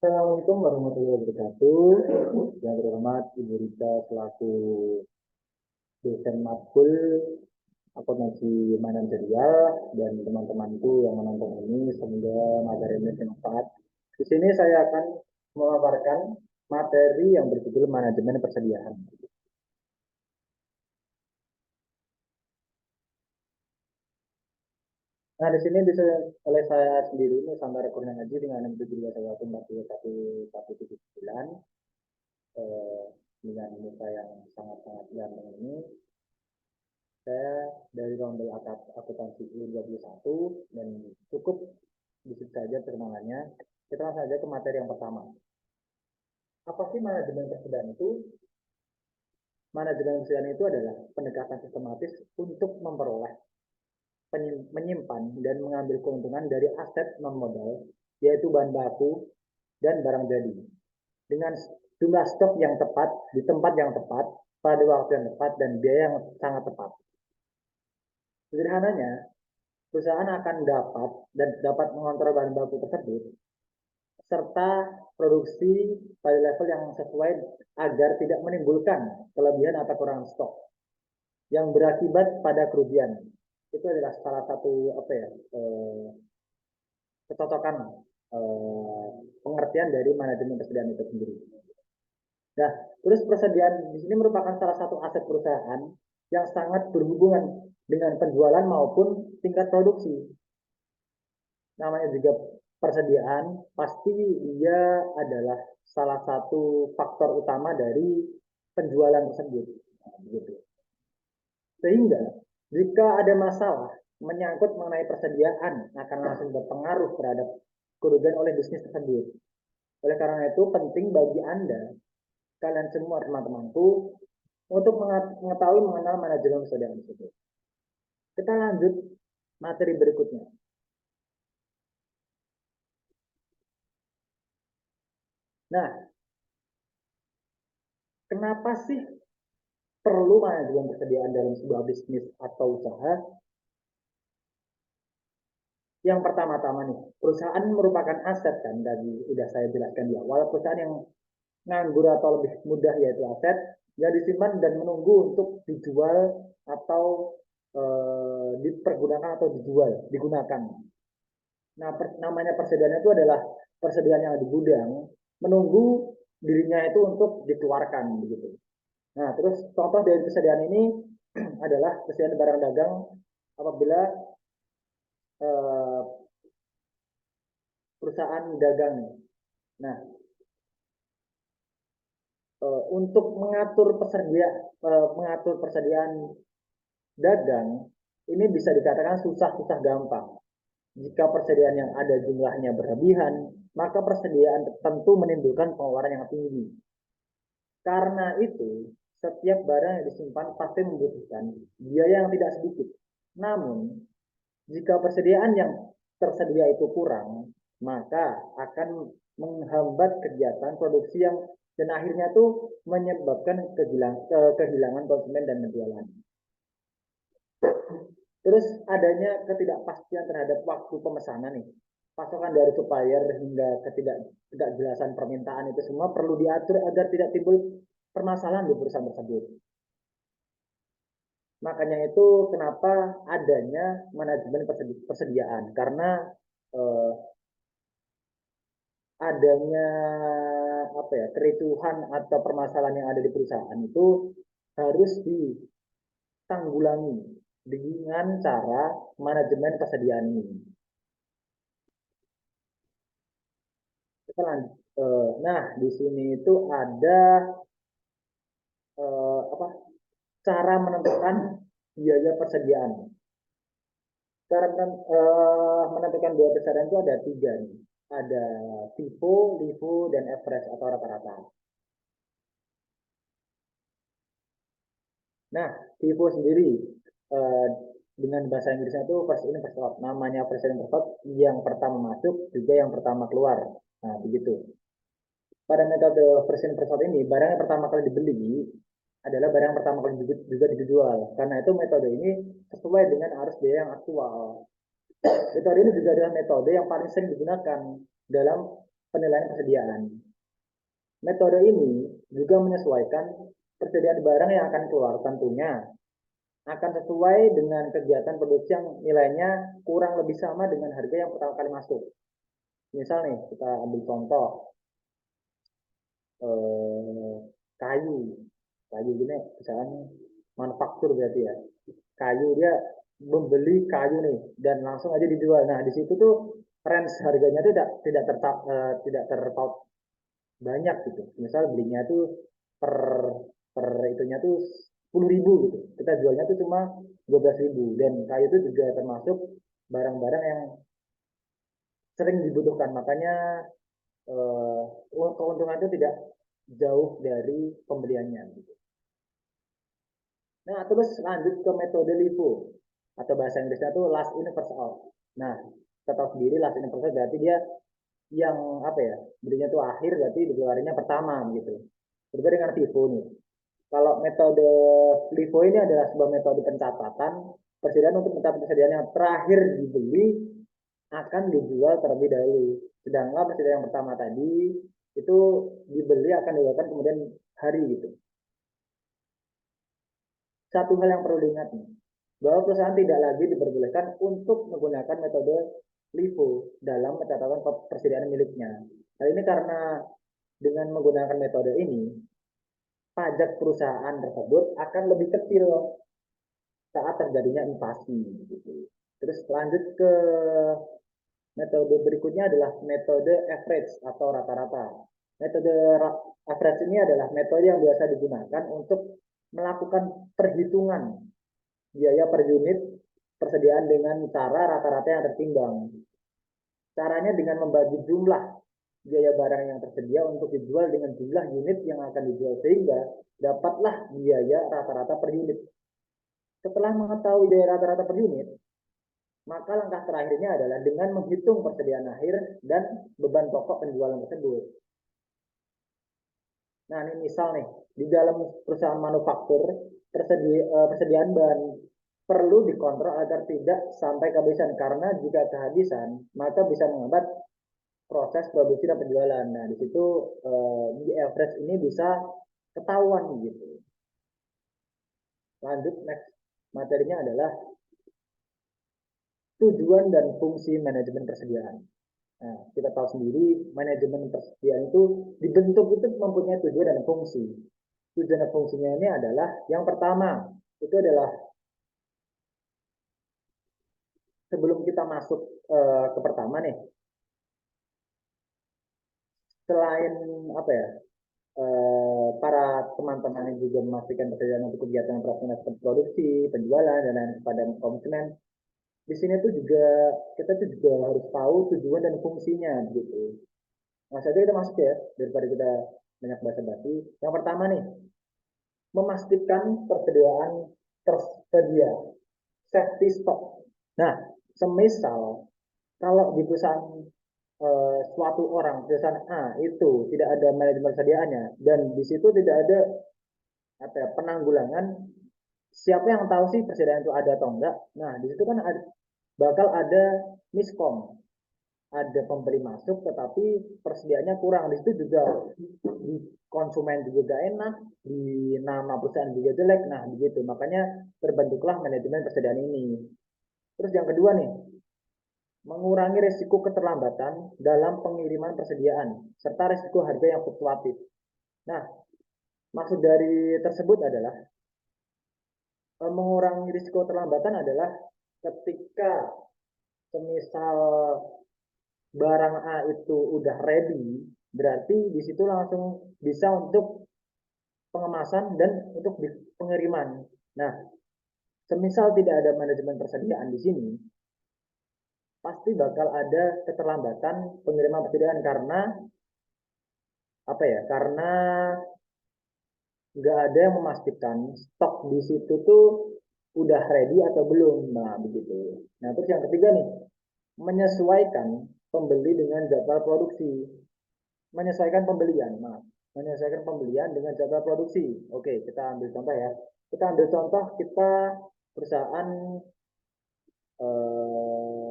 Assalamualaikum warahmatullahi wabarakatuh. Yang terhormat Ibu Rita selaku dosen matkul akuntansi manajerial dan teman-temanku yang menonton ini, semoga materi ini bermanfaat. Di sini saya akan memaparkan materi yang berjudul manajemen persediaan. Nah, di sini bisa oleh saya sendiri Nusantara Kurnia Haji dengan 671411179 eh, dengan muka yang sangat-sangat ganteng ini. Saya dari Rombel Akuntansi U21 dan cukup di situ saja perkenalannya. Kita langsung saja ke materi yang pertama. Apa sih manajemen persediaan itu? Manajemen persediaan itu adalah pendekatan sistematis untuk memperoleh, menyimpan, dan mengambil keuntungan dari aset non-modal, yaitu bahan baku dan barang jadi, dengan jumlah stok yang tepat, di tempat yang tepat, pada waktu yang tepat, dan biaya yang sangat tepat. Sederhananya, perusahaan akan dapat mengontrol bahan baku tersebut serta produksi pada level yang sesuai agar tidak menimbulkan kelebihan atau kurang stok yang berakibat pada kerugian. Itu adalah salah satu kecocokan pengertian dari manajemen persediaan itu sendiri. Nah, terus persediaan di sini merupakan salah satu aset perusahaan yang sangat berhubungan dengan penjualan maupun tingkat produksi. Namanya juga persediaan, pasti dia adalah salah satu faktor utama dari penjualan tersebut. Nah, begitu. Sehingga jika ada masalah menyangkut mengenai persediaan akan langsung berpengaruh terhadap kerugian oleh bisnis tersebut. Oleh karena itu penting bagi Anda, kalian semua teman-temanku, untuk mengetahui mengenal manajemen persediaan tersebut. Kita lanjut materi berikutnya. Nah, kenapa sih perlu manajemen persediaan dalam sebuah bisnis atau usaha? Yang pertama-tama nih, perusahaan merupakan aset kan, tadi sudah saya jelaskan di awal. Perusahaan yang nganggur atau lebih mudah yaitu aset yang disimpan dan menunggu untuk dijual atau dipergunakan atau digunakan. Nah, namanya persediaan itu adalah persediaan yang di gudang menunggu dirinya itu untuk dikeluarkan begitu. Nah, terus contoh dari persediaan ini adalah persediaan barang dagang apabila eh, perusahaan dagang. Nah, untuk mengatur persediaan dagang ini bisa dikatakan susah-susah gampang. Jika persediaan yang ada jumlahnya berlebihan, maka persediaan tentu menimbulkan pengeluaran yang tinggi. Karena itu, setiap barang yang disimpan pasti membutuhkan biaya yang tidak sedikit. Namun, jika persediaan yang tersedia itu kurang, maka akan menghambat kegiatan produksi yang dan akhirnya tuh menyebabkan kehilangan konsumen dan penjualan. Terus adanya ketidakpastian terhadap waktu pemesanan nih. Pasokan dari supplier hingga ketidakjelasan permintaan itu semua perlu diatur agar tidak timbul permasalahan di perusahaan tersebut. Makanya itu kenapa adanya manajemen persediaan karena eh, adanya apa ya kericuhan atau permasalahan yang ada di perusahaan itu harus ditanggulangi dengan cara manajemen persediaan ini. Kita lanjut. Nah, di sini itu ada apa cara menentukan biaya persediaan. Cara menentukan biaya persediaan itu ada tiga nih. Ada FIFO, LIFO, dan average atau rata-rata. Nah, FIFO sendiri eh, dengan bahasa Inggrisnya itu first in first out. Namanya first in first out, yang pertama masuk juga yang pertama keluar. Nah, begitu. Pada metode first in first out ini, barang yang pertama kali dibeli adalah barang yang pertama kali juga dijual. Karena itu metode ini sesuai dengan arus biaya yang aktual. Metode ini juga adalah metode yang paling sering digunakan dalam penilaian persediaan. Metode ini juga menyesuaikan persediaan barang yang akan keluar, tentunya akan sesuai dengan kegiatan produksi yang nilainya kurang lebih sama dengan harga yang pertama kali masuk. Misal nih, kita ambil contoh kayu. Kayu ini misalnya manufaktur berarti ya. Kayu, dia membeli kayu nih dan langsung aja dijual. Nah, di situ tuh range harganya tuh tidak terpaut banyak gitu. Misal belinya tuh per per itunya tuh 10.000 gitu. Kita jualnya tuh cuma 12.000, dan kayu itu juga termasuk barang-barang yang sering dibutuhkan. Makanya eh, keuntungan itu tidak jauh dari pembeliannya gitu. Nah, terus lanjut ke metode LIFO, atau bahasa Inggrisnya itu last in first out. Nah, kita tahu sendiri last in first out berarti dia yang apa ya, belinya itu akhir, berarti dikeluarinnya pertama gitu. Berbeda dengan FIFO nih. Kalau metode LIFO ini adalah sebuah metode pencatatan persediaan untuk mencatat persediaan yang terakhir dibeli akan dijual terlebih dahulu. Sedangkan persediaan yang pertama tadi itu dibeli akan dilakukan kemudian hari gitu. Satu hal yang perlu diingat nih, bahwa perusahaan tidak lagi diperbolehkan untuk menggunakan metode LIFO dalam pencatatan persediaan miliknya. Hal ini karena dengan menggunakan metode ini, pajak perusahaan tersebut akan lebih kecil saat terjadinya invasi. Gitu. Terus lanjut ke metode berikutnya adalah metode average atau rata-rata. Metode average ini adalah metode yang biasa digunakan untuk melakukan perhitungan biaya per unit persediaan dengan cara rata-rata yang tertimbang. Caranya dengan membagi jumlah biaya barang yang tersedia untuk dijual dengan jumlah unit yang akan dijual, sehingga dapatlah biaya rata-rata per unit. Setelah mengetahui biaya rata-rata per unit, maka langkah terakhirnya adalah dengan menghitung persediaan akhir dan beban pokok penjualan tersebut. Nah, ini misal nih, di dalam perusahaan manufaktur, persediaan bahan perlu dikontrol agar tidak sampai kehabisan, karena jika kehabisan, maka bisa menghambat proses produksi dan penjualan. Nah, di situ di average ini bisa ketahuan gitu. Lanjut, next materinya adalah tujuan dan fungsi manajemen persediaan. Nah, kita tahu sendiri manajemen persediaan itu dibentuk itu mempunyai tujuan dan fungsi. Tujuan dan fungsinya ini adalah yang pertama itu adalah sebelum kita masuk ke pertama nih, selain apa ya, para teman-teman yang juga memastikan persediaan untuk kegiatan operasional seperti produksi, penjualan, dan lain kepada konsumen. Di sini tuh juga kita tuh juga harus tahu tujuan dan fungsinya gitu. Nah, saja kita masuk ya, daripada kita banyak basa-basi. Yang pertama nih, memastikan persediaan tersedia, safety stock. Nah, semisal kalau di perusahaan suatu orang, perusahaan A itu tidak ada manajemen persediaannya, dan di situ tidak ada apa ya, penanggulangan, siapa yang tahu sih persediaan itu ada atau enggak. Nah, di situ kan bakal ada miskom, ada pembeli masuk tetapi persediaannya kurang. Di situ juga di konsumen juga gak enak, di nama perusahaan juga jelek. Nah, begitu, makanya terbentuklah manajemen persediaan ini. Terus yang kedua nih, mengurangi risiko keterlambatan dalam pengiriman persediaan serta risiko harga yang fluktuatif. Nah, maksud dari tersebut adalah mengurangi risiko keterlambatan adalah ketika semisal barang A itu udah ready, berarti di situ langsung bisa untuk pengemasan dan untuk pengiriman. Nah, semisal tidak ada manajemen persediaan di sini, pasti bakal ada keterlambatan pengiriman persediaan, karena apa ya? Karena nggak ada yang memastikan stok di situ tuh udah ready atau belum. Nah, begitu. Nah, terus yang ketiga nih, menyesuaikan pembeli dengan jadwal produksi. Menyesuaikan pembelian, maaf. Menyesuaikan pembelian dengan jadwal produksi. Oke, kita ambil contoh ya. Kita ambil contoh, kita perusahaan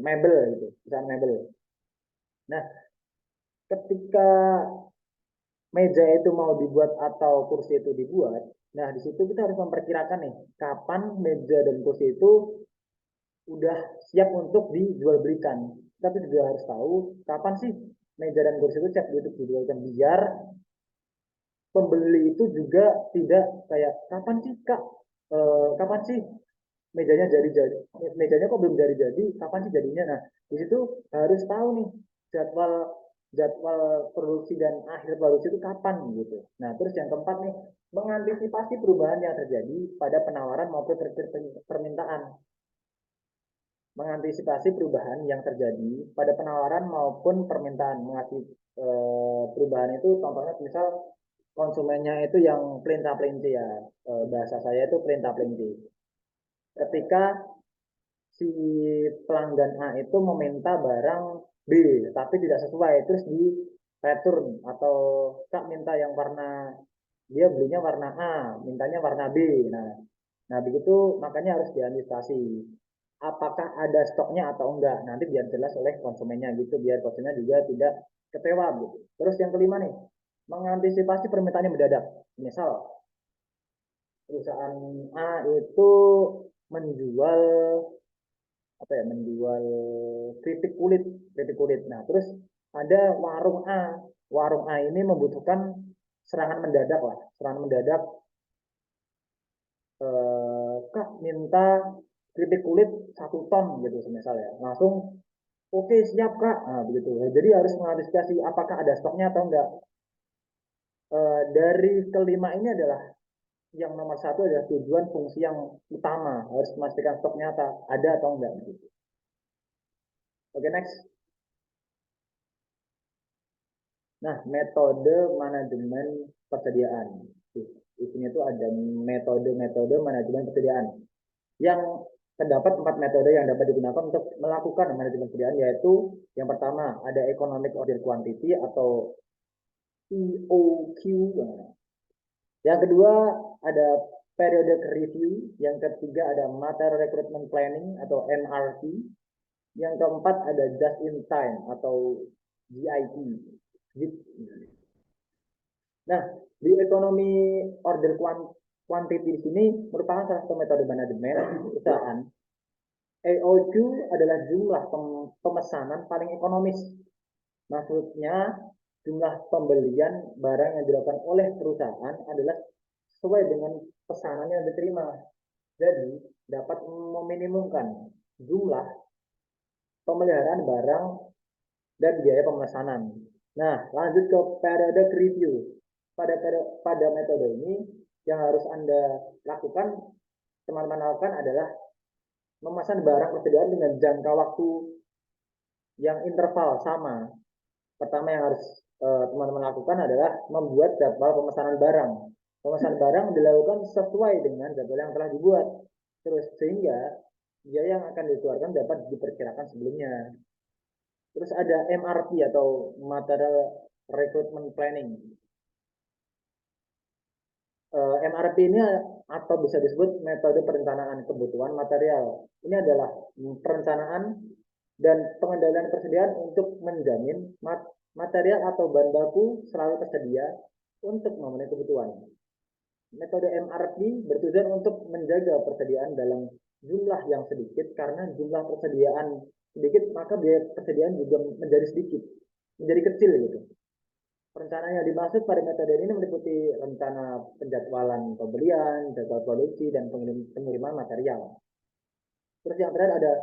mebel gitu, perusahaan mebel. Nah, ketika meja itu mau dibuat atau kursi itu dibuat, nah di situ kita harus memperkirakan nih, kapan meja dan kursi itu udah siap untuk dijual belikan. Kita tuh juga harus tahu kapan sih meja dan kursi itu siap untuk dijual belikan, biar pembeli itu juga tidak kayak kapan sih kak, kapan sih mejanya mejanya kok belum jadi, kapan sih jadinya. Nah di situ harus tahu nih jadwal jadwal produksi dan akhir produksi itu kapan gitu. Nah terus yang keempat nih, mengantisipasi perubahan yang terjadi pada penawaran maupun permintaan. Mengantisipasi perubahan yang terjadi pada penawaran maupun permintaan. Mengasih perubahan itu contohnya misal konsumennya itu yang pelinta-pelinti ya, bahasa saya itu pelinta-pelinti. Ketika si pelanggan A itu meminta barang B tapi tidak sesuai, terus di return, atau Kak minta yang warna, dia belinya warna A mintanya warna B. Nah begitu makanya harus diantisipasi apakah ada stoknya atau enggak, nanti biar jelas oleh konsumennya gitu, biar konsumennya juga tidak kecewa gitu. Terus yang kelima nih, mengantisipasi permintaan yang mendadak. Misal perusahaan A itu menjual apa ya, menjual keripik kulit. Nah terus ada warung A ini membutuhkan serangan mendadak lah, serangan mendadak, kak minta keripik kulit 1 ton gitu misalnya, langsung oke siap kak. Nah begitu, jadi harus mengantisipasi apakah ada stoknya atau enggak. Dari kelima ini adalah yang nomor satu adalah tujuan fungsi yang utama, harus memastikan stoknya ada atau enggak gitu. Oke, next. Nah, metode manajemen persediaan. Di sini tuh ada metode-metode manajemen persediaan. Yang terdapat 4 metode yang dapat digunakan untuk melakukan manajemen persediaan, yaitu yang pertama ada economic order quantity atau EOQ. Yang kedua ada periodic review. Yang ketiga ada material recruitment planning atau MRP. Yang keempat ada just in time atau GIT. Nah, di ekonomi order quantity di sini merupakan salah satu metode manajemen perusahaan. EOQ adalah jumlah pemesanan paling ekonomis. Maksudnya jumlah pembelian barang yang dilakukan oleh perusahaan adalah sesuai dengan pesanan yang diterima. Jadi dapat meminimumkan jumlah pemeliharaan barang dan biaya pemesanan. Nah, lanjut ke periodic review. Pada metode ini yang harus Anda lakukan, teman-teman lakukan adalah memesan barang persediaan dengan jangka waktu yang interval sama. Pertama yang harus teman-teman lakukan adalah membuat jadwal pemesanan barang. Pemesanan barang dilakukan sesuai dengan jadwal yang telah dibuat. Terus sehingga biaya yang akan dikeluarkan dapat diperkirakan sebelumnya. Terus ada MRP atau Material Recruitment Planning. MRP ini atau bisa disebut metode perencanaan kebutuhan material. Ini adalah perencanaan dan pengendalian persediaan untuk menjamin material atau bahan baku selalu tersedia untuk memenuhi kebutuhan. Metode MRP bertujuan untuk menjaga persediaan dalam jumlah yang sedikit, karena jumlah persediaan sedikit maka biaya persediaan juga menjadi sedikit, menjadi kecil gitu. Perencanaan yang dimaksud pada metode ini meliputi rencana penjadwalan pembelian, jadwal produksi, dan pengiriman material. Terus yang terakhir ada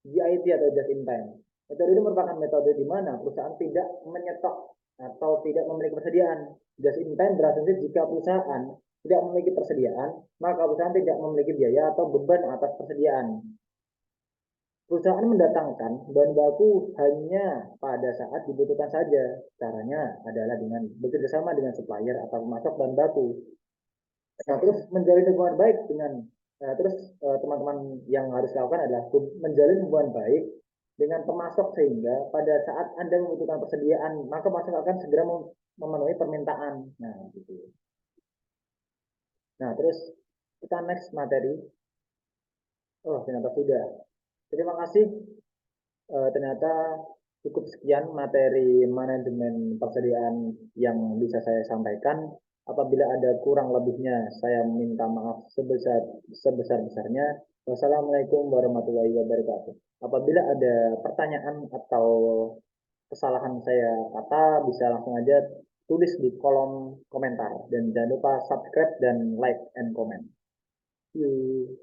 GIT atau just in time. Metode ini merupakan metode di mana perusahaan tidak menyetok atau tidak memiliki persediaan. Just in time berasumsi jika perusahaan tidak memiliki persediaan, maka perusahaan tidak memiliki biaya atau beban atas persediaan. Perusahaan mendatangkan bahan baku hanya pada saat dibutuhkan saja. Caranya adalah dengan bekerja sama dengan supplier atau pemasok bahan baku. Nah, terus menjalin hubungan baik dengan teman-teman yang harus lakukan adalah menjalin hubungan baik dengan pemasok, sehingga pada saat Anda membutuhkan persediaan, maka pemasok akan segera memenuhi permintaan. Nah, gitu. Nah, terus kita next materi. Oh, ternyata sudah. Terima kasih. Ternyata Cukup sekian materi manajemen persediaan yang bisa saya sampaikan. Apabila ada kurang lebihnya, saya minta maaf sebesar-besarnya. Wassalamualaikum warahmatullahi wabarakatuh. Apabila ada pertanyaan atau kesalahan saya kata, bisa langsung aja tulis di kolom komentar. Dan jangan lupa subscribe dan like and comment. See you.